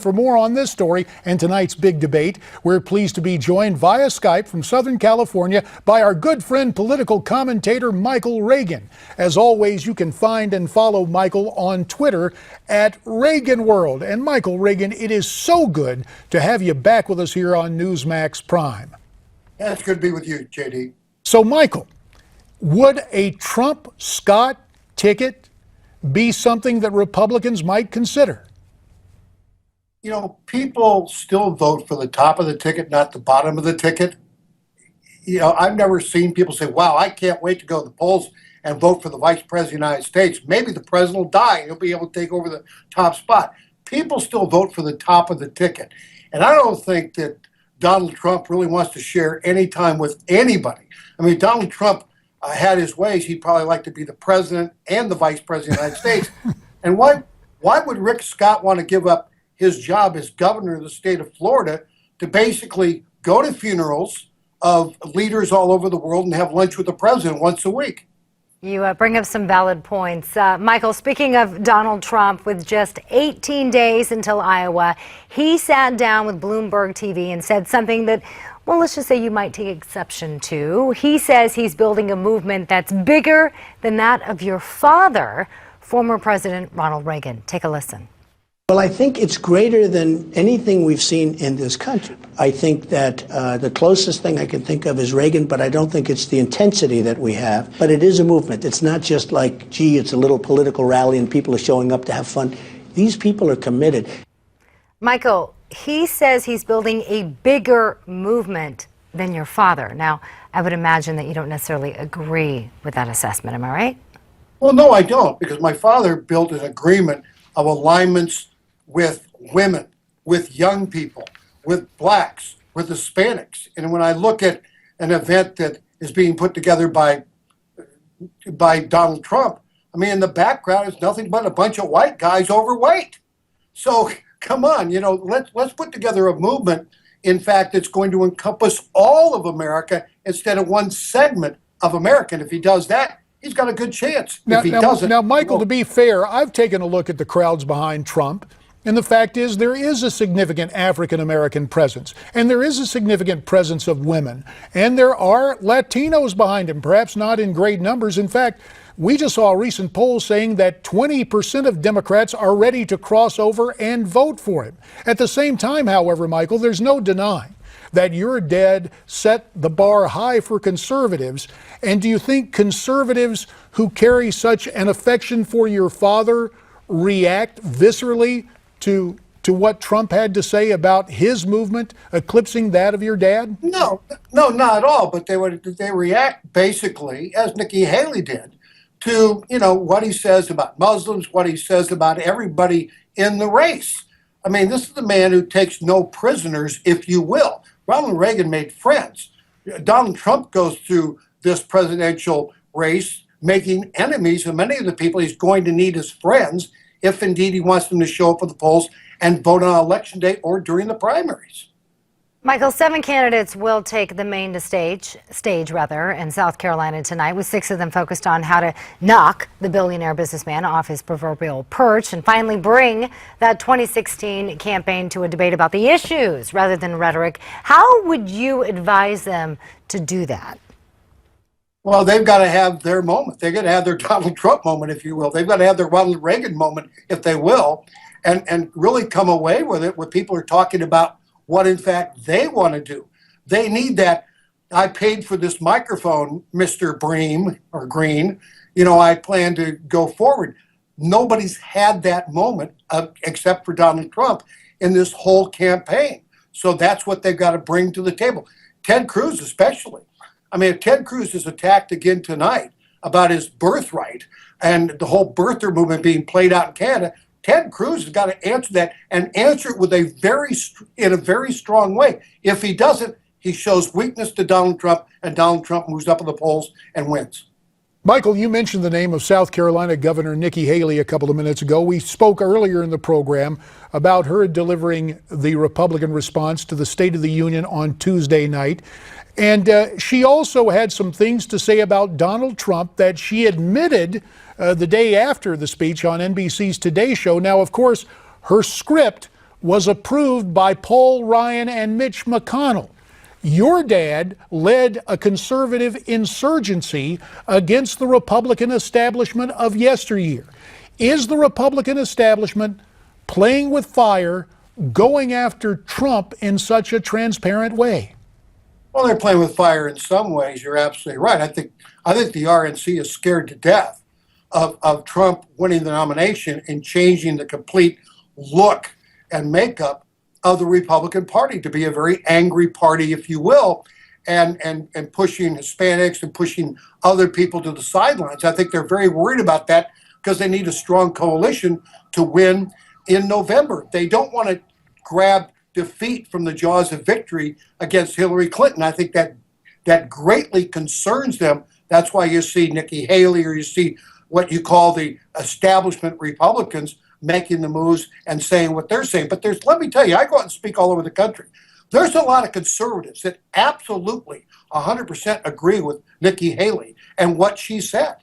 for more on this story and tonight's big debate, we're pleased to be joined via Skype from Southern California by our good friend, political commentator Michael Reagan. As always, you can find and follow Michael on Twitter at Reagan World. And Michael Reagan, it is so good to have you back with us here on Newsmax Prime. Yeah, it's good to be with you, JD. So, Michael, would a Trump-Scott ticket be something that Republicans might consider? You know, people still vote for the top of the ticket, not the bottom of the ticket. You know, I've never seen people say, wow, I can't wait to go to the polls and vote for the vice president of the United States. Maybe the president will die and he'll be able to take over the top spot. People still vote for the top of the ticket. And I don't think that Donald Trump really wants to share any time with anybody. I mean, Donald Trump had his ways. He'd probably like to be the president and the vice president of the United States. And why would Rick Scott want to give up his job as governor of the state of Florida to basically go to funerals of leaders all over the world and have lunch with the president once a week? You bring up some valid points. Michael, speaking of Donald Trump, with just 18 days until Iowa, he sat down with Bloomberg TV and said something that, well, let's just say you might take exception to. He says he's building a movement that's bigger than that of your father, former President Ronald Reagan. Take a listen. Well, I think it's greater than anything we've seen in this country. I think that the closest thing I can think of is Reagan, but I don't think it's the intensity that we have. But it is a movement. It's not just like, gee, it's a little political rally and people are showing up to have fun. These people are committed. Michael, he says he's building a bigger movement than your father. Now, I would imagine that you don't necessarily agree with that assessment. Am I right? Well, no, I don't, because my father built an agreement of alignments with women, with young people, with blacks, with Hispanics. And when I look at an event that is being put together by Donald Trump, I mean, in the background is nothing but a bunch of white guys overweight. So come on, you know, let's put together a movement, in fact, that's going to encompass all of America instead of one segment of America. And if he does that, he's got a good chance. If he doesn't, now, Michael, to be fair, I've taken a look at the crowds behind Trump. And the fact is, there is a significant African-American presence, and there is a significant presence of women, and there are Latinos behind him, perhaps not in great numbers. In fact, we just saw a recent poll saying that 20% of Democrats are ready to cross over and vote for him. At the same time, however, Michael, there's no denying that your dad set the bar high for conservatives. And do you think conservatives who carry such an affection for your father react viscerally to what Trump had to say about his movement eclipsing that of your dad? No, not at all. But they react basically, as Nikki Haley did, to, you know, what he says about Muslims, what he says about everybody in the race. I mean, this is the man who takes no prisoners, if you will. Ronald Reagan made friends. Donald Trump goes through this presidential race making enemies of many of the people he's going to need as friends, if indeed he wants them to show up at the polls and vote on election day or during the primaries. Michael, 7 candidates will take the main stage in South Carolina tonight, with 6 of them focused on how to knock the billionaire businessman off his proverbial perch and finally bring that 2016 campaign to a debate about the issues rather than rhetoric. How would you advise them to do that? Well, they've got to have their moment. They've got to have their Donald Trump moment, if you will. They've got to have their Ronald Reagan moment, if they will, and really come away with it where people are talking about what, in fact, they want to do. They need that, I paid for this microphone, Mr. Bream or Green, you know, I plan to go forward. Nobody's had that moment except for Donald Trump in this whole campaign. So that's what they've got to bring to the table. Ted Cruz especially. I mean, if Ted Cruz is attacked again tonight about his birthright and the whole birther movement being played out in Canada, Ted Cruz has got to answer that and answer it with in a very strong way. If he doesn't, he shows weakness to Donald Trump, and Donald Trump moves up in the polls and wins. Michael, you mentioned the name of South Carolina Governor Nikki Haley a couple of minutes ago. We spoke earlier in the program about her delivering the Republican response to the State of the Union on Tuesday night. And she also had some things to say about Donald Trump that she admitted the day after the speech on NBC's Today Show. Now, of course, her script was approved by Paul Ryan and Mitch McConnell. Your dad led a conservative insurgency against the Republican establishment of yesteryear. Is the Republican establishment playing with fire, going after Trump in such a transparent way? Well, they're playing with fire in some ways. You're absolutely right. I think the RNC is scared to death of Trump winning the nomination and changing the complete look and makeup of the Republican Party to be a very angry party, if you will, and pushing Hispanics and pushing other people to the sidelines. I think they're very worried about that because they need a strong coalition to win in November. They don't want to grab defeat from the jaws of victory against Hillary Clinton. I think that greatly concerns them. That's why you see Nikki Haley, or you see what you call the establishment Republicans making the moves and saying what they're saying. But let me tell you, I go out and speak all over the country. There's a lot of conservatives that absolutely 100% agree with Nikki Haley and what she said.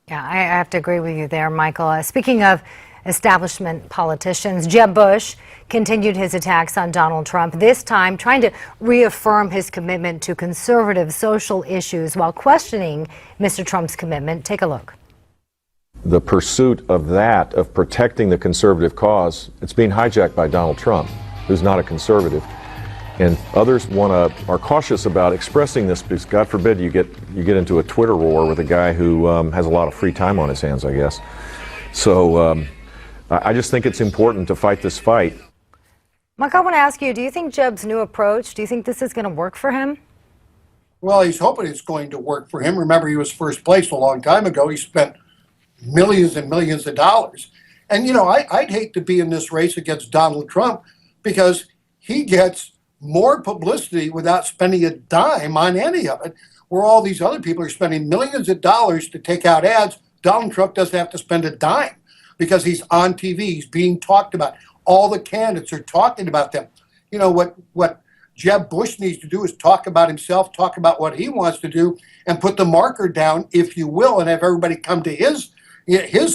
Yeah, I have to agree with you there, Michael. Speaking of establishment politicians, Jeb Bush continued his attacks on Donald Trump, this time trying to reaffirm his commitment to conservative social issues while questioning Mr. Trump's commitment. Take a look. The pursuit of that, of protecting the conservative cause, it's being hijacked by Donald Trump, who's not a conservative. And others are cautious about expressing this because, God forbid, you get into a Twitter war with a guy who has a lot of free time on his hands, I guess. So I just think it's important to fight this fight. Mike, I want to ask you, do you think Jeb's new approach, do you think this is going to work for him? Well, he's hoping it's going to work for him. Remember, he was first place a long time ago. He spent millions and millions of dollars. And, I'd hate to be in this race against Donald Trump because he gets more publicity without spending a dime on any of it, where all these other people are spending millions of dollars to take out ads. Donald Trump doesn't have to spend a dime because he's on TV, he's being talked about. All the candidates are talking about them. What Jeb Bush needs to do is talk about himself, talk about what he wants to do, and put the marker down, if you will, and have everybody come to his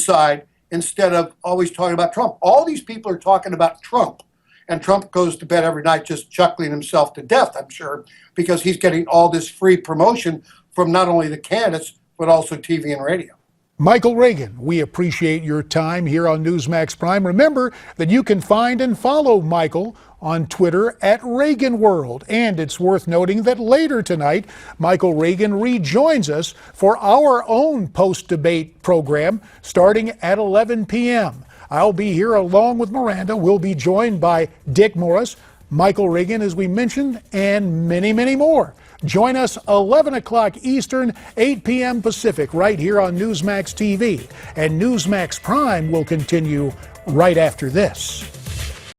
side instead of always talking about Trump. All these people are talking about Trump. And Trump goes to bed every night just chuckling himself to death, I'm sure, because he's getting all this free promotion from not only the candidates, but also TV and radio. Michael Reagan, we appreciate your time here on Newsmax Prime. Remember that you can find and follow Michael on Twitter at Reagan World. And it's worth noting that later tonight, Michael Reagan rejoins us for our own post-debate program starting at 11 p.m. I'll be here along with Miranda. We'll be joined by Dick Morris, Michael Reagan, as we mentioned, and many, many more. Join us 11 o'clock Eastern, 8 p.m. Pacific, right here on Newsmax TV. And Newsmax Prime will continue right after this.